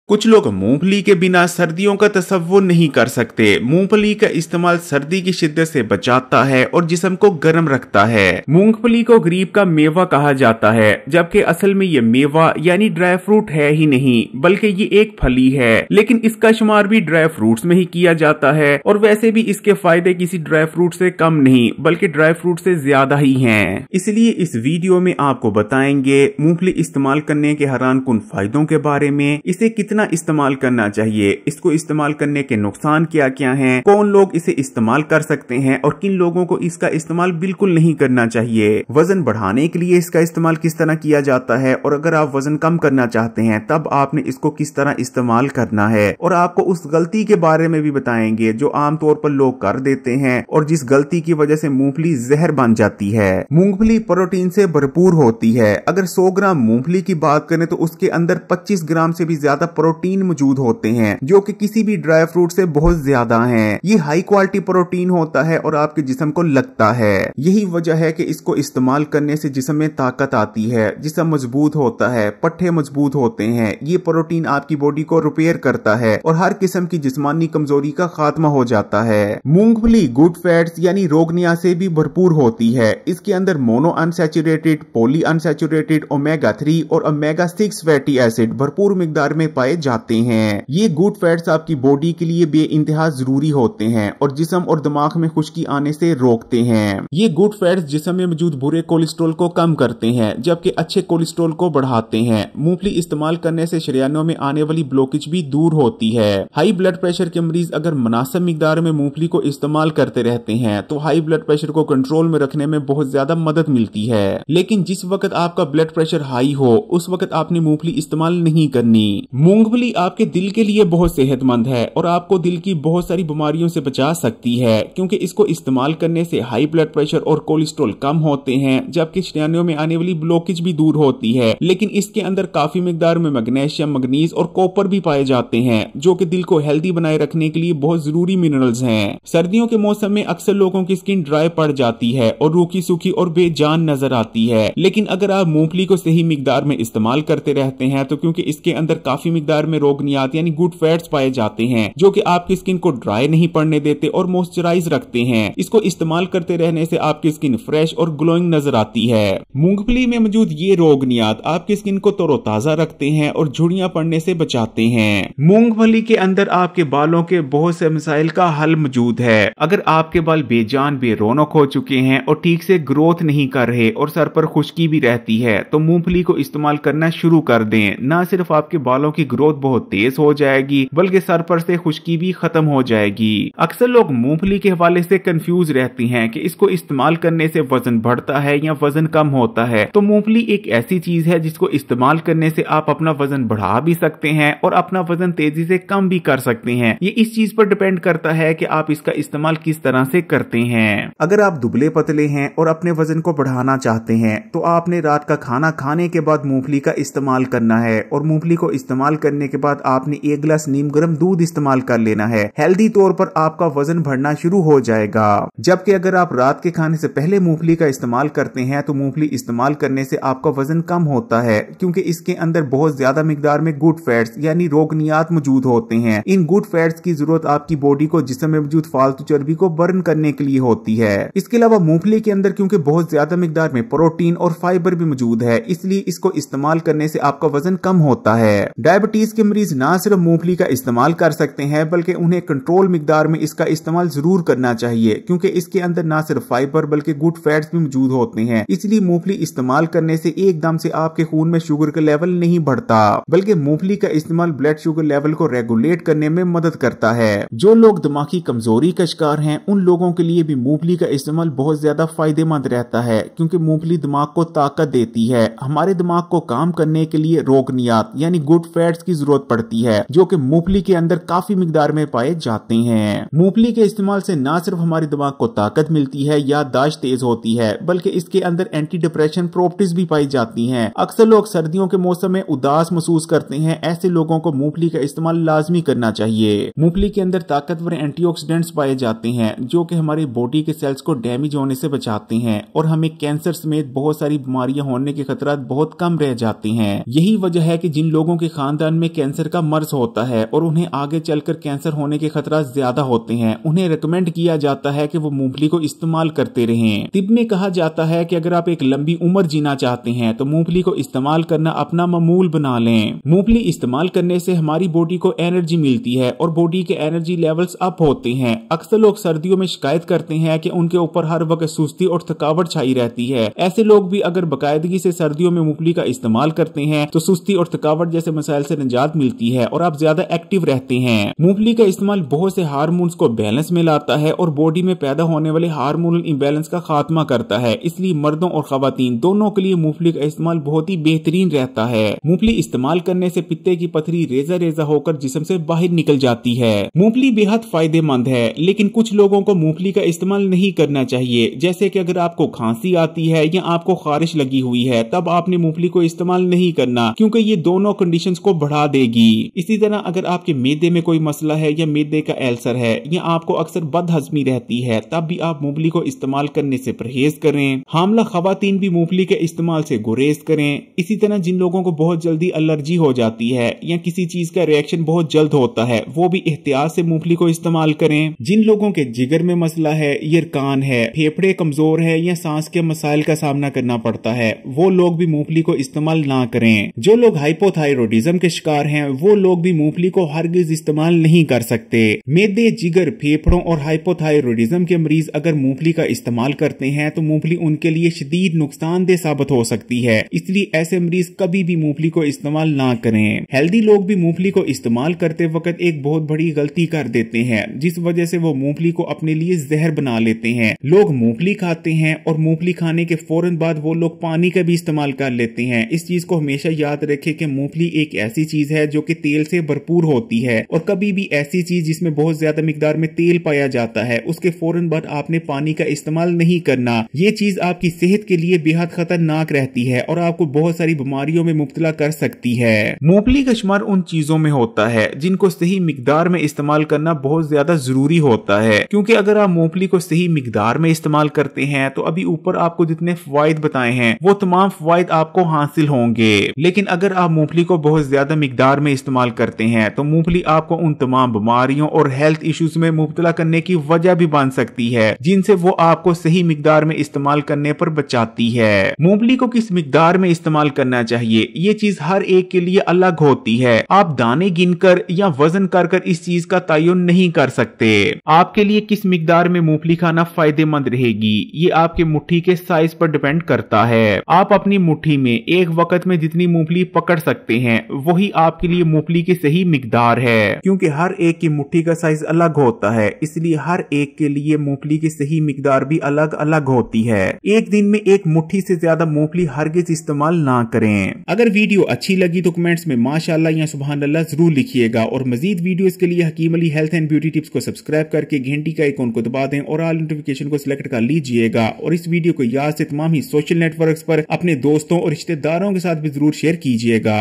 कुछ लोग मूंगफली के बिना सर्दियों का तसव्वुर नहीं कर सकते। मूंगफली का इस्तेमाल सर्दी की शिद्दत से बचाता है और जिस्म को गर्म रखता है। मूंगफली को गरीब का मेवा कहा जाता है, जबकि असल में ये मेवा यानी ड्राई फ्रूट है ही नहीं, बल्कि ये एक फली है। लेकिन इसका शुमार भी ड्राई फ्रूट्स में ही किया जाता है और वैसे भी इसके फायदे किसी ड्राई फ्रूट से कम नहीं बल्कि ड्राई फ्रूट से ज्यादा ही हैं। इसलिए इस वीडियो में आपको बताएंगे मूंगफली इस्तेमाल करने के हैरान कुन फायदों के बारे में, इसे कितना इस्तेमाल करना चाहिए, इसको इस्तेमाल करने के नुकसान क्या क्या हैं, कौन लोग इसे इस्तेमाल कर सकते हैं और किन लोगों को इसका इस्तेमाल बिल्कुल नहीं करना चाहिए। वजन बढ़ाने के लिए इसका इस्तेमाल किस तरह किया जाता है और अगर आप वजन कम करना चाहते हैं तब आपने इसको किस तरह इस्तेमाल करना है। और आपको उस गलती के बारे में भी बताएंगे जो आमतौर पर लोग कर देते हैं और जिस गलती की वजह से मूंगफली जहर बन जाती है। मूंगफली प्रोटीन से भरपूर होती है। अगर 100 ग्राम मूंगफली की बात करें तो उसके अंदर 25 ग्राम से भी ज्यादा प्रोटीन मौजूद होते हैं, जो कि किसी भी ड्राई फ्रूट से बहुत ज्यादा हैं। ये हाई क्वालिटी प्रोटीन होता है और आपके जिस्म को लगता है। यही वजह है कि इसको इस्तेमाल करने से जिस्म में ताकत आती है, जिस्म मजबूत होता है, पट्टे मजबूत होते हैं। ये प्रोटीन आपकी बॉडी को रिपेयर करता है और हर किस्म की जिस्मानी कमजोरी का खात्मा हो जाता है। मूंगफली गुड फैट्स यानी रोगनिया से भी भरपूर होती है। इसके अंदर mono unsaturated, poly unsaturated, omega 3 और ओमेगा 6 फैटी एसिड भरपूर मिकदार में पाए जाते हैं। ये गुड फैट्स आपकी बॉडी के लिए बेइंतहा जरूरी होते हैं और जिस्म और दिमाग में खुश्की आने से रोकते हैं। ये गुड फैट्स जिस्म में मौजूद बुरे कोलेस्ट्रॉल को कम करते हैं, जबकि अच्छे कोलेस्ट्रॉल को बढ़ाते हैं। मूंगफली इस्तेमाल करने से शरीयानों में आने वाली ब्लॉकेज भी दूर होती है। हाई ब्लड प्रेशर के मरीज अगर मुनासिब मिकदार में मूंगफली को इस्तेमाल करते रहते हैं तो हाई ब्लड प्रेशर को कंट्रोल में रखने में बहुत ज्यादा मदद मिलती है। लेकिन जिस वक्त आपका ब्लड प्रेशर हाई हो उस वक्त आपने मूंगफली इस्तेमाल नहीं करनी। मूंगफली आपके दिल के लिए बहुत सेहतमंद है और आपको दिल की बहुत सारी बीमारियों से बचा सकती है, क्योंकि इसको इस्तेमाल करने से हाई ब्लड प्रेशर और कोलेस्ट्रॉल कम होते हैं, जबकि शरीयानों में आने वाली ब्लॉकेज भी दूर होती है। लेकिन इसके अंदर काफी मिकदार में मैग्नीशियम, मैग्नीज और कॉपर भी पाए जाते हैं, जो कि दिल को हेल्दी बनाए रखने के लिए बहुत जरूरी मिनरल्स हैं। सर्दियों के मौसम में अक्सर लोगों की स्किन ड्राई पड़ जाती है और रूखी सूखी और बेजान नजर आती है। लेकिन अगर आप मूंगफली को सही मिकदार में इस्तेमाल करते रहते हैं तो क्योंकि इसके अंदर काफी मिकदार में रोगनियात यानी गुड फैट्स पाए जाते हैं, जो कि आपकी स्किन को ड्राई नहीं पड़ने देते और मॉइस्चराइज रखते हैं। इसको इस्तेमाल करते रहने से आपकी स्किन फ्रेश और ग्लोइंग नजर आती है। मूंगफली में मौजूद ये रोगनियात आपकी स्किन को तरोताजा रखते हैं और झुर्रियां पड़ने से बचाते हैं। मूंगफली के अंदर आपके बालों के बहुत से मसाइल का हल मौजूद है। अगर आपके बाल बेजान बेरौनक हो चुके हैं और ठीक से ग्रोथ नहीं कर रहे और सर पर खुश्की भी रहती है तो मूंगफली को इस्तेमाल करना शुरू कर दें। न सिर्फ आपके बालों की ग्रोथ बहुत तेज हो जाएगी बल्कि सर पर से खुश्की भी खत्म हो जाएगी। अक्सर लोग मूंगफली के हवाले से कंफ्यूज रहती हैं कि इसको इस्तेमाल करने से वजन बढ़ता है या वजन कम होता है। तो मूंगफली एक ऐसी चीज है जिसको इस्तेमाल करने से आप अपना वजन बढ़ा भी सकते हैं और अपना वजन तेजी से कम भी कर सकते हैं। ये इस चीज पर डिपेंड करता है कि आप इसका इस्तेमाल किस तरह से करते हैं। अगर आप दुबले पतले हैं और अपने वजन को बढ़ाना चाहते हैं तो आपने रात का खाना खाने के बाद मूंगफली का इस्तेमाल करना है और मूंगफली को इस्तेमाल करने के बाद आपने 1 गिलास नीम गर्म दूध इस्तेमाल कर लेना है। हेल्दी तौर पर आपका वजन बढ़ना शुरू हो जाएगा। जबकि अगर आप रात के खाने से पहले मूंगफली का इस्तेमाल करते हैं तो मूंगफली इस्तेमाल करने से आपका वजन कम होता है, क्योंकि इसके अंदर बहुत ज्यादा मिकदार में गुड फैट्स यानी रोगनियात मौजूद होते हैं। इन गुड फैट्स की जरूरत आपकी बॉडी को जिस्म में मौजूद फालतू चर्बी को बर्न करने के लिए होती है। इसके अलावा मूंगफली के अंदर क्योंकि बहुत ज्यादा मिकदार में प्रोटीन और फाइबर भी मौजूद है, इसलिए इसको इस्तेमाल करने से आपका वजन कम होता है। डायबिटीज के मरीज ना सिर्फ मूंगफली का इस्तेमाल कर सकते हैं बल्कि उन्हें कंट्रोल मिकदार में इसका इस्तेमाल जरूर करना चाहिए, क्योंकि इसके अंदर ना सिर्फ फाइबर बल्कि गुड फैट्स भी मौजूद होते हैं। इसलिए मूंगफली इस्तेमाल करने से एकदम से आपके खून में शुगर का लेवल नहीं बढ़ता, बल्कि मूंगफली का इस्तेमाल ब्लड शुगर लेवल को रेगुलेट करने में मदद करता है। जो लोग दिमागी कमजोरी का शिकार हैं उन लोगों के लिए भी मूंगफली का इस्तेमाल बहुत ज्यादा फायदेमंद रहता है, क्योंकि मूंगफली दिमाग को ताकत देती है। हमारे दिमाग को काम करने के लिए रोगनियात यानी गुड फैट्स की जरूरत पड़ती है, जो कि मूंगफली के अंदर काफी मिकदार में पाए जाते हैं। मूंगफली के इस्तेमाल से न सिर्फ हमारे दिमाग को ताकत मिलती है, याददाश्त तेज होती है, बल्कि इसके अंदर एंटी डिप्रेशन प्रॉपर्टीज भी पाई जाती हैं। अक्सर लोग सर्दियों के मौसम में उदास महसूस करते हैं, ऐसे लोगों को मूंगफली का इस्तेमाल लाजमी करना चाहिए। मूंगफली के अंदर ताकतवर एंटीऑक्सीडेंट्स पाए जाते हैं, जो कि हमारी बॉडी के सेल्स को डैमेज होने से बचाते हैं और हमें कैंसर समेत बहुत सारी बीमारियां होने के खतरा बहुत कम रह जाते हैं। यही वजह है कि जिन लोगों के खानदान में कैंसर का मर्ज होता है और उन्हें आगे चलकर कैंसर होने के खतरा ज्यादा होते हैं, उन्हें रिकमेंड किया जाता है कि वो मूंगफली को इस्तेमाल करते रहें। तिब में कहा जाता है कि अगर आप एक लंबी उम्र जीना चाहते हैं तो मूंगफली को इस्तेमाल करना अपना मामूल बना लें। मूंगफली इस्तेमाल करने से हमारी बॉडी को एनर्जी मिलती है और बॉडी के एनर्जी लेवल्स अप होते हैं। अक्सर लोग सर्दियों में शिकायत करते हैं कि उनके ऊपर हर वक्त सुस्ती और थकावट छाई रहती है। ऐसे लोग भी अगर बाकायदगी से सर्दियों में मूंगफली का इस्तेमाल करते हैं तो सुस्ती और थकावट जैसे मसाइल से निजात मिलती है और आप ज्यादा एक्टिव रहते हैं। मूंगफली का इस्तेमाल बहुत से हार्मोन्स को बैलेंस में लाता है और बॉडी में पैदा होने वाले हार्मोनल इम्बैलेंस का खात्मा करता है। इसलिए मर्दों और खवातीन दोनों के लिए मूंगफली का इस्तेमाल बहुत ही बेहतरीन रहता है। मूंगफली इस्तेमाल करने से पित्ते की पथरी रेजा रेजा होकर जिस्म से बाहर निकल जाती है। मूंगफली बेहद फायदेमंद है, लेकिन कुछ लोगों को मूंगफली का इस्तेमाल नहीं करना चाहिए। जैसे कि अगर आपको खांसी आती है या आपको खारिश लगी हुई है तब आपने मूंगफली को इस्तेमाल नहीं करना, क्योंकि ये दोनों कंडीशंस को बढ़ा देगी। इसी तरह अगर आपके मैदे में कोई मसला है या मैदे का अल्सर है या आपको अक्सर बदहजमी रहती है तब भी आप मूंगफली को इस्तेमाल करने से परहेज करें। हामला खवातीन भी मूंगफली के इस्तेमाल से गुरेज करें। इसी तरह जिन लोगों को बहुत जल्दी एलर्जी हो जाती है या किसी चीज का रिएक्शन बहुत जल्द होता है वो भी एहतियात से मूंगफली को इस्तेमाल करें। जिन लोगों के जिगर में मसला है, यरकान है, फेफड़े कमजोर है या सांस के मसाइल का सामना करना पड़ता है वो लोग भी मूंगफली को इस्तेमाल ना करें। जो लोग हाइपोथायरॉयडिज्म के शिकार हैं वो लोग भी मूंगफली को हरगिज इस्तेमाल नहीं कर सकते। मैदे, जिगर, फेफड़ों और हाइपोथायरॉयडिज्म के मरीज अगर मूंगफली का इस्तेमाल करते हैं तो मूंगफली उनके लिए शदीद नुकसानदेह साबित हो सकती है। इसलिए ऐसे मरीज कभी भी मूंगफली को इस्तेमाल ना करें। हेल्दी लोग भी मूंगफली को इस्तेमाल करते वक्त एक बहुत बड़ी गलती कर देते हैं जिस वजह से वो मूंगफली को अपने लिए जहर बना लेते हैं। लोग मूंगफली खाते हैं और मूंगफली खाने के फौरन बाद वो लोग पानी का भी इस्तेमाल कर लेते हैं। इस चीज को हमेशा याद रखें कि मूंगफली एक ऐसी चीज है जो कि तेल से भरपूर होती है और कभी भी ऐसी चीज जिसमें बहुत ज्यादा मिकदार में तेल पाया जाता है उसके फौरन बाद आपने पानी का इस्तेमाल नहीं करना। ये चीज आपकी सेहत के लिए बेहद खतरनाक रहती है और आपको बहुत सारी बीमारियों में मुब्तला कर सकती है। मूंगफली का शुमार उन चीजों में होता है जिनको सही मिकदार में इस्तेमाल करना बहुत ज्यादा जरूरी होता है, क्योंकि अगर आप मूंगफली को सही मिकदार में इस्तेमाल करते हैं तो अभी ऊपर आपको जितने फवायद बताए हैं वो तमाम फवायद आपको हासिल होंगे। लेकिन अगर आप मूंगफली को बहुत ज्यादा मिकदार में इस्तेमाल करते हैं तो मूंगफली आपको उन तमाम बीमारियों और हेल्थ इश्यूज में मुब्तला करने की वजह भी बन सकती है जिनसे वो आपको सही मिकदार में इस्तेमाल करने पर बचाती है। मूंगफली को किस मिकदार में इस्तेमाल करना चाहिए ये चीज हर एक के लिए अलग होती है। आप दाने गिनकर या वजन कर कर इस चीज का तयन नहीं कर सकते। आपके लिए किस मिकदार में मूंगफली खाना फायदेमंद रहेगी ये आपके मुट्ठी के साइज पर डिपेंड करता है। आप अपनी मुट्ठी में एक वक्त में जितनी मूंगफली पकड़ सकते हैं वही आपके लिए मूंगफली की सही मिकदार है, क्योंकि हर एक की मुट्ठी का साइज अलग होता है इसलिए हर एक के लिए मूंगफली की सही मिकदार भी अलग अलग होती है। एक दिन में एक मुट्ठी से ज्यादा मूंगफली हरगिज इस्तेमाल ना करें। अगर वीडियो अच्छी लगी तो कमेंट्स में माशाअल्लाह या सुभान अल्लाह जरूर लिखिएगा और मजीद वीडियोस के लिए Hakim Ali health and beauty tips को सब्सक्राइब करके घंटी का आइकॉन को दबा दें और ऑल नोटिफिकेशन को सिलेक्ट कर लीजिएगा। और इस वीडियो को याद से तमाम ही सोशल नेटवर्क्स पर अपने दोस्तों और रिश्तेदारों के साथ भी जरूर शेयर कीजिएगा।